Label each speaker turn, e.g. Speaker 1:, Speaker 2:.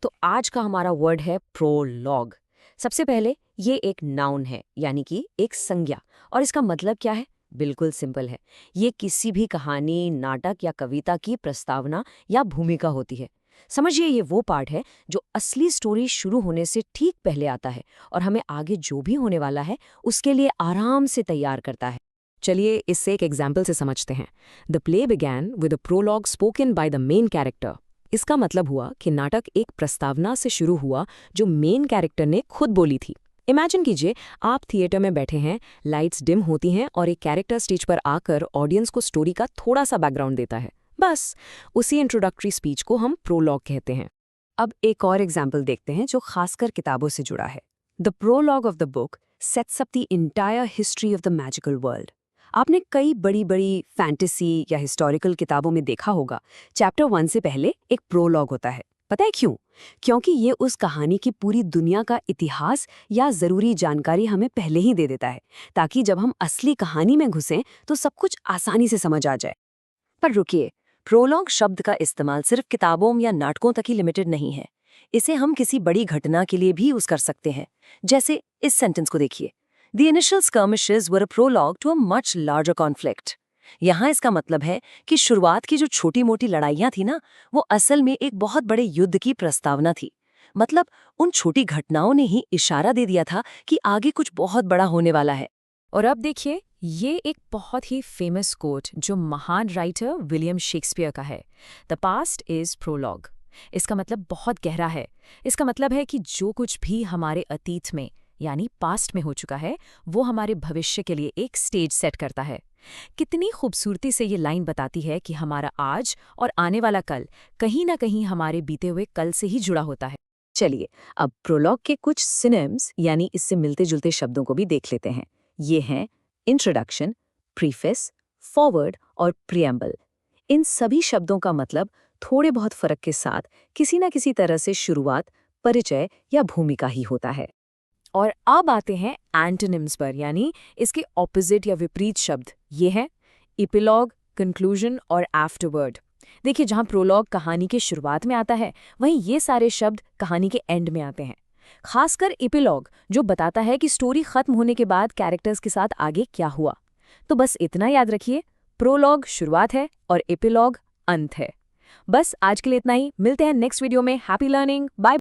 Speaker 1: तो आज का हमारा वर्ड है प्रोलॉग। सबसे पहले ये एक नाउन है, यानी कि एक संज्ञा। और इसका मतलब क्या है? बिल्कुल सिंपल है। ये किसी भी कहानी, नाटक या कविता की प्रस्तावना या भूमिका होती है। समझिए, ये वो पार्ट है जो असली स्टोरी शुरू होने से ठीक पहले आता है और हमें आगे जो भी होने वाला है उसके लिए आराम से तैयार करता है। चलिए इससे एक एग्जाम्पल से समझते हैं। The play began with a prologue spoken by the main character. इसका मतलब हुआ कि नाटक एक प्रस्तावना से शुरू हुआ जो मेन कैरेक्टर ने खुद बोली थी। इमेजिन कीजिए, आप थिएटर में बैठे हैं, लाइट्स डिम होती हैं और एक कैरेक्टर स्टेज पर आकर ऑडियंस को स्टोरी का थोड़ा सा बैकग्राउंड देता है। बस उसी इंट्रोडक्टरी स्पीच को हम प्रोलॉग कहते हैं। अब एक और एग्जाम्पल देखते हैं जो खासकर किताबों से जुड़ा है। The prologue of the book sets up the entire history of the magical world. आपने कई बड़ी बड़ी फैंटेसी या हिस्टोरिकल किताबों में देखा होगा, चैप्टर 1 से पहले एक प्रोलॉग होता है। पता है क्यों? क्योंकि ये उस कहानी की पूरी दुनिया का इतिहास या जरूरी जानकारी हमें पहले ही दे देता है, ताकि जब हम असली कहानी में घुसें तो सब कुछ आसानी से समझ आ जाए। पर रुकिए, प्रोलॉग शब्द का इस्तेमाल सिर्फ किताबों या नाटकों तक ही लिमिटेड नहीं है। इसे हम किसी बड़ी घटना के लिए भी यूज कर सकते हैं। जैसे इस सेंटेंस को देखिए, the initial skirmishes were a prologue to a much larger conflict। यहाँ इसका मतलब है कि शुरुआत की जो छोटी मोटी लड़ाइयाँ थी ना, वो असल में एक बहुत बड़े युद्ध की प्रस्तावना थी। मतलब उन छोटी घटनाओं ने ही इशारा दे दिया था कि आगे कुछ बहुत बड़ा होने वाला है। और अब देखिए, ये एक बहुत ही फेमस कोट जो महान राइटर विलियम शेक्सपियर का है, द पास्ट इज प्रोलॉग। इसका मतलब बहुत गहरा है। इसका मतलब है कि जो कुछ भी हमारे अतीत में यानी पास्ट में हो चुका है, वो हमारे भविष्य के लिए एक स्टेज सेट करता है। कितनी खूबसूरती से ये लाइन बताती है कि हमारा आज और आने वाला कल कहीं ना कहीं हमारे बीते हुए कल से ही जुड़ा होता है। चलिए, अब प्रोलॉग के कुछ सिनोनिम्स यानी इससे मिलते जुलते शब्दों को भी देख लेते हैं। ये हैं इंट्रोडक्शन, प्रीफेस, फॉरवर्ड और प्रिएम्बल। इन सभी शब्दों का मतलब थोड़े बहुत फर्क के साथ किसी न किसी तरह से शुरुआत, परिचय या भूमिका ही होता है। और अब आते हैं एंटोनिम्स पर, यानी इसके ऑपोजिट या विपरीत शब्द। ये हैं इपिलॉग, कंक्लूजन और आफ्टरवर्ड। देखिए, जहां प्रोलॉग कहानी के शुरुआत में आता है, वहीं ये सारे शब्द कहानी के एंड में आते हैं। खासकर इपिलॉग जो बताता है कि स्टोरी खत्म होने के बाद कैरेक्टर्स के साथ आगे क्या हुआ। तो बस इतना याद रखिए, प्रोलॉग शुरुआत है और इपिलॉग अंत है। बस आज के लिए इतना ही। मिलते हैं नेक्स्ट वीडियो में। Happy learning. बाय।